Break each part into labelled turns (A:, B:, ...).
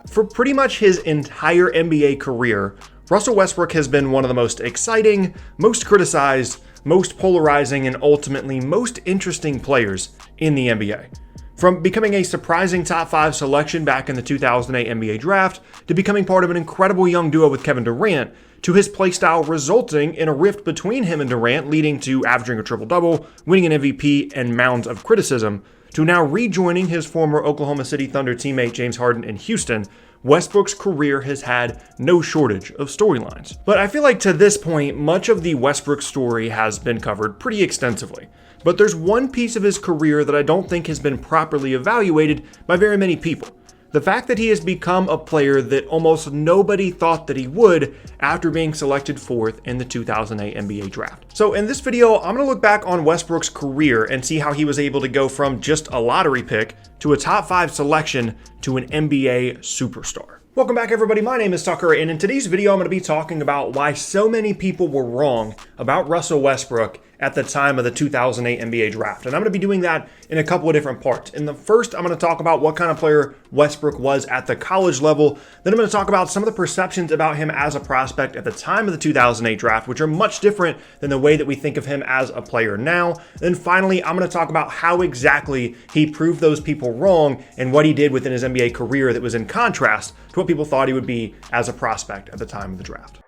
A: For pretty much his entire NBA career, Russell Westbrook has been one of the most exciting, most criticized, most polarizing, and ultimately most interesting players in the NBA. From becoming a surprising top 5 selection back in the 2008 NBA draft, to becoming part of an incredible young duo with Kevin Durant, to his playstyle resulting in a rift between him and Durant, leading to averaging a triple-double, winning an MVP, and mounds of criticism, to now rejoining his former Oklahoma City Thunder teammate James Harden in Houston, Westbrook's career has had no shortage of storylines. But I feel like to this point, much of the Westbrook story has been covered pretty extensively. But there's one piece of his career that I don't think has been properly evaluated by very many people. The fact that he has become a player that almost nobody thought that he would after being selected 4th in the 2008 NBA draft. So in this video, I'm going to look back on Westbrook's career and see how he was able to go from just a lottery pick to a top 5 selection to an NBA superstar. Welcome back everybody, my name is Tucker, and in today's video I'm going to be talking about why so many people were wrong about Russell Westbrook at the time of the 2008 NBA draft. And I'm going to be doing that in a couple of different parts. In the first, I'm going to talk about what kind of player Westbrook was at the college level. Then I'm going to talk about some of the perceptions about him as a prospect at the time of the 2008 draft, which are much different than the way that we think of him as a player now. Then finally, I'm going to talk about how exactly he proved those people wrong and what he did within his NBA career that was in contrast to what people thought he would be as a prospect at the time of the draft.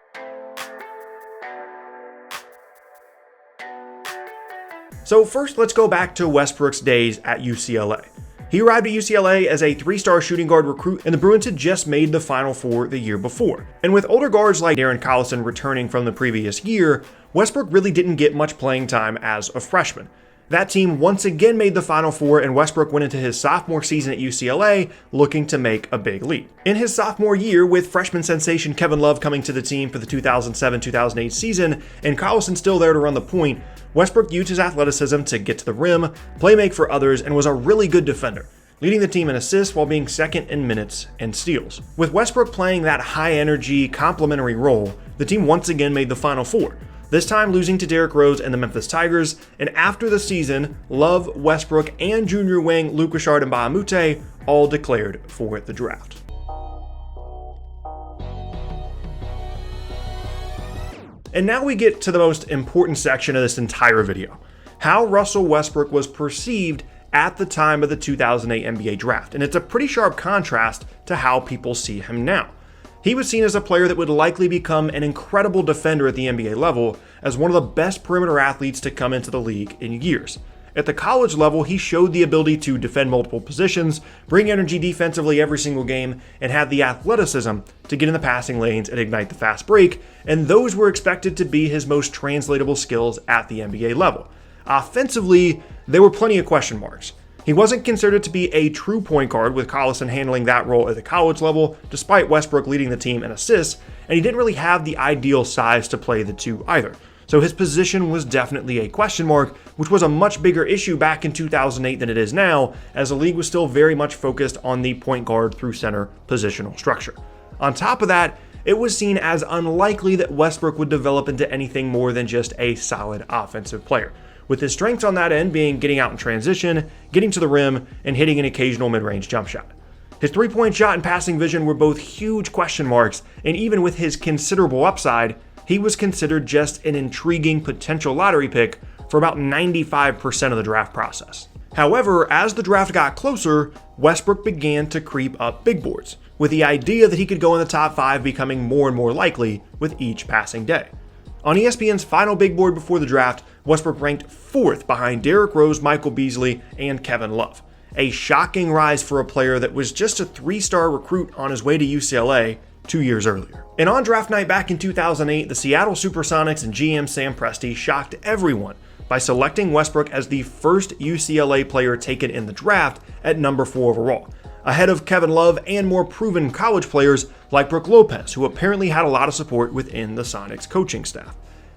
A: So first, let's go back to Westbrook's days at UCLA. He arrived at UCLA as a 3-star shooting guard recruit, and the Bruins had just made the Final Four the year before. And with older guards like Darren Collison returning from the previous year, Westbrook really didn't get much playing time as a freshman. That team once again made the Final Four, and Westbrook went into his sophomore season at UCLA looking to make a big leap. In his sophomore year, with freshman sensation Kevin Love coming to the team for the 2007-2008 season, and Collison still there to run the point, Westbrook used his athleticism to get to the rim, play make for others, and was a really good defender, leading the team in assists while being second in minutes and steals. With Westbrook playing that high-energy, complementary role, the team once again made the Final Four, this time losing to Derrick Rose and the Memphis Tigers, and after the season, Love, Westbrook, and Junior Wing, Luke Richard, and Bahamute all declared for the draft. And now we get to the most important section of this entire video: how Russell Westbrook was perceived at the time of the 2008 NBA draft. And it's a pretty sharp contrast to how people see him now. He was seen as a player that would likely become an incredible defender at the NBA level, as one of the best perimeter athletes to come into the league in years. At the college level, he showed the ability to defend multiple positions, bring energy defensively every single game, and had the athleticism to get in the passing lanes and ignite the fast break, and those were expected to be his most translatable skills at the NBA level. Offensively, there were plenty of question marks. He wasn't considered to be a true point guard, with Collison handling that role at the college level, despite Westbrook leading the team in assists, and he didn't really have the ideal size to play the two either. So his position was definitely a question mark, which was a much bigger issue back in 2008 than it is now, as the league was still very much focused on the point guard through center positional structure. On top of that, it was seen as unlikely that Westbrook would develop into anything more than just a solid offensive player, with his strengths on that end being getting out in transition, getting to the rim, and hitting an occasional mid-range jump shot. His three-point shot and passing vision were both huge question marks, and even with his considerable upside, he was considered just an intriguing potential lottery pick for about 95% of the draft process. However, as the draft got closer, Westbrook began to creep up big boards, with the idea that he could go in the top 5 becoming more and more likely with each passing day. On ESPN's final big board before the draft, Westbrook ranked 4th behind Derrick Rose, Michael Beasley, and Kevin Love. A shocking rise for a player that was just a 3-star recruit on his way to UCLA 2 years earlier. And on draft night back in 2008, the Seattle Supersonics and GM Sam Presti shocked everyone by selecting Westbrook as the first UCLA player taken in the draft at number 4 overall, ahead of Kevin Love and more proven college players like Brook Lopez, who apparently had a lot of support within the Sonics coaching staff.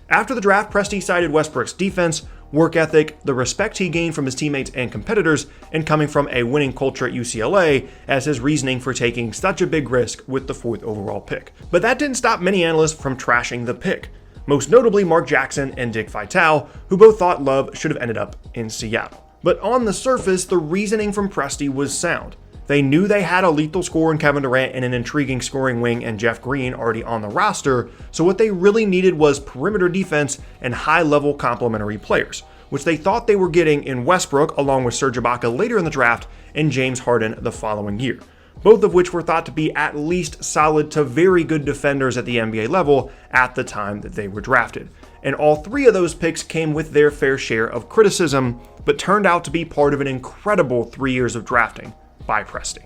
A: After the draft, Presti cited Westbrook's defense, work ethic, the respect he gained from his teammates and competitors, and coming from a winning culture at UCLA as his reasoning for taking such a big risk with the 4th overall pick. But that didn't stop many analysts from trashing the pick, most notably Mark Jackson and Dick Vitale, who both thought Love should have ended up in Seattle. But on the surface, the reasoning from Presti was sound. They knew they had a lethal scorer in Kevin Durant and an intriguing scoring wing and Jeff Green already on the roster, so what they really needed was perimeter defense and high-level complementary players, which they thought they were getting in Westbrook along with Serge Ibaka later in the draft and James Harden the following year, both of which were thought to be at least solid to very good defenders at the NBA level at the time that they were drafted. And all three of those picks came with their fair share of criticism, but turned out to be part of an incredible 3 years of drafting by Presti.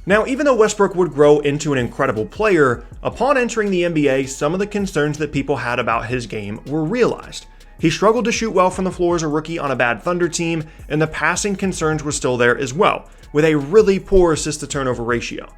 A: Now, even though Westbrook would grow into an incredible player, upon entering the NBA, some of the concerns that people had about his game were realized. He struggled to shoot well from the floor as a rookie on a bad Thunder team, and the passing concerns were still there as well, with a really poor assist-to-turnover ratio.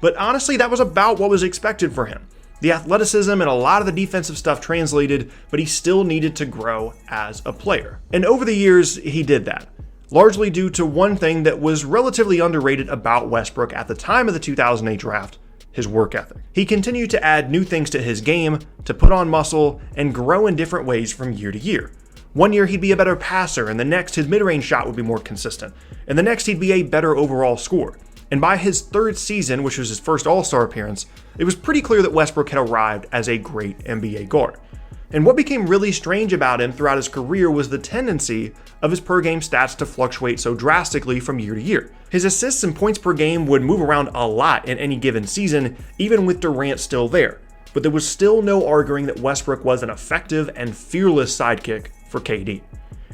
A: But honestly, that was about what was expected for him. The athleticism and a lot of the defensive stuff translated, but he still needed to grow as a player. And over the years, he did that, largely due to one thing that was relatively underrated about Westbrook at the time of the 2008 draft: his work ethic. He continued to add new things to his game, to put on muscle, and grow in different ways from year to year. One year he'd be a better passer, and the next his mid-range shot would be more consistent, and the next he'd be a better overall scorer. And by his third season, which was his first All-Star appearance, it was pretty clear that Westbrook had arrived as a great NBA guard. And what became really strange about him throughout his career was the tendency of his per-game stats to fluctuate so drastically from year to year. His assists and points per game would move around a lot in any given season, even with Durant still there. But there was still no arguing that Westbrook was an effective and fearless sidekick for KD.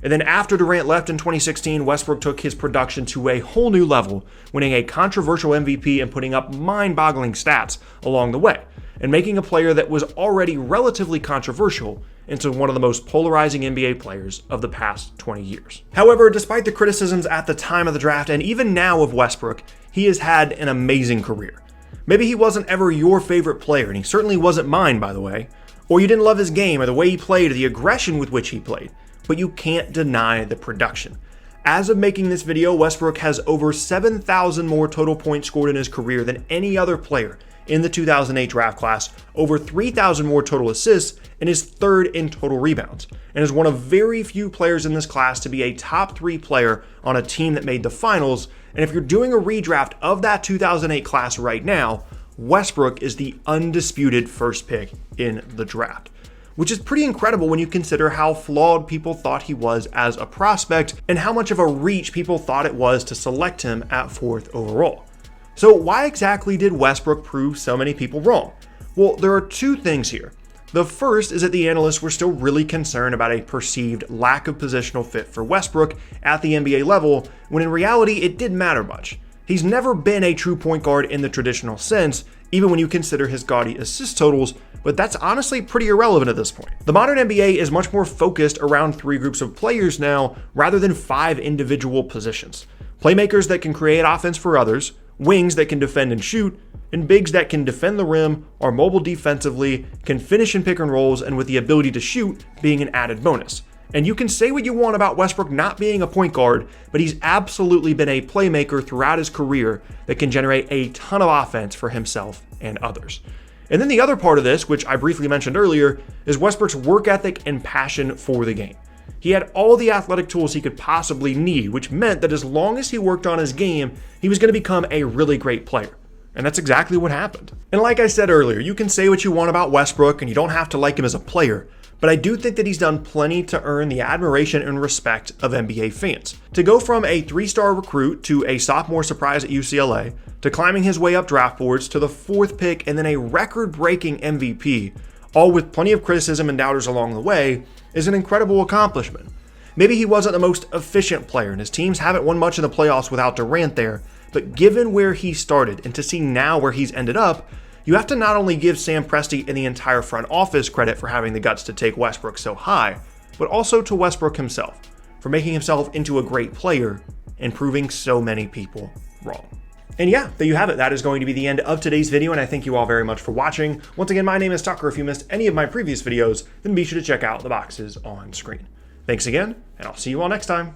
A: And then after Durant left in 2016, Westbrook took his production to a whole new level, winning a controversial MVP and putting up mind-boggling stats along the way, and making a player that was already relatively controversial into one of the most polarizing NBA players of the past 20 years. However, despite the criticisms at the time of the draft and even now of Westbrook, he has had an amazing career. Maybe he wasn't ever your favorite player, and he certainly wasn't mine, by the way, or you didn't love his game or the way he played or the aggression with which he played, but you can't deny the production. As of making this video, Westbrook has over 7,000 more total points scored in his career than any other player in the 2008 draft class, over 3,000 more total assists, and is third in total rebounds, and is one of very few players in this class to be a top 3 player on a team that made the finals. And if you're doing a redraft of that 2008 class right now, Westbrook is the undisputed first pick in the draft, which is pretty incredible when you consider how flawed people thought he was as a prospect and how much of a reach people thought it was to select him at 4th overall. So why exactly did Westbrook prove so many people wrong? Well, there are two things here. The first is that the analysts were still really concerned about a perceived lack of positional fit for Westbrook at the NBA level, when in reality it didn't matter much. He's never been a true point guard in the traditional sense, even when you consider his gaudy assist totals, but that's honestly pretty irrelevant at this point. The modern NBA is much more focused around 3 groups of players now, rather than 5 individual positions. Playmakers that can create offense for others, wings that can defend and shoot, and bigs that can defend the rim, are mobile defensively, can finish in pick and rolls, and with the ability to shoot being an added bonus. And you can say what you want about Westbrook not being a point guard, but he's absolutely been a playmaker throughout his career that can generate a ton of offense for himself and others. And then the other part of this, which I briefly mentioned earlier, is Westbrook's work ethic and passion for the game. He had all the athletic tools he could possibly need, which meant that as long as he worked on his game, he was going to become a really great player. And that's exactly what happened. And like I said earlier, you can say what you want about Westbrook and you don't have to like him as a player, but I do think that he's done plenty to earn the admiration and respect of NBA fans. To go from a 3-star recruit to a sophomore surprise at UCLA, to climbing his way up draft boards to the 4th pick and then a record-breaking MVP, all with plenty of criticism and doubters along the way, is an incredible accomplishment. Maybe he wasn't the most efficient player, and his teams haven't won much in the playoffs without Durant there, but given where he started and to see now where he's ended up, you have to not only give Sam Presti and the entire front office credit for having the guts to take Westbrook so high, but also to Westbrook himself for making himself into a great player and proving so many people wrong. And yeah, there you have it. That is going to be the end of today's video, and I thank you all very much for watching. Once again, my name is Tucker. If you missed any of my previous videos, then be sure to check out the boxes on screen. Thanks again, and I'll see you all next time.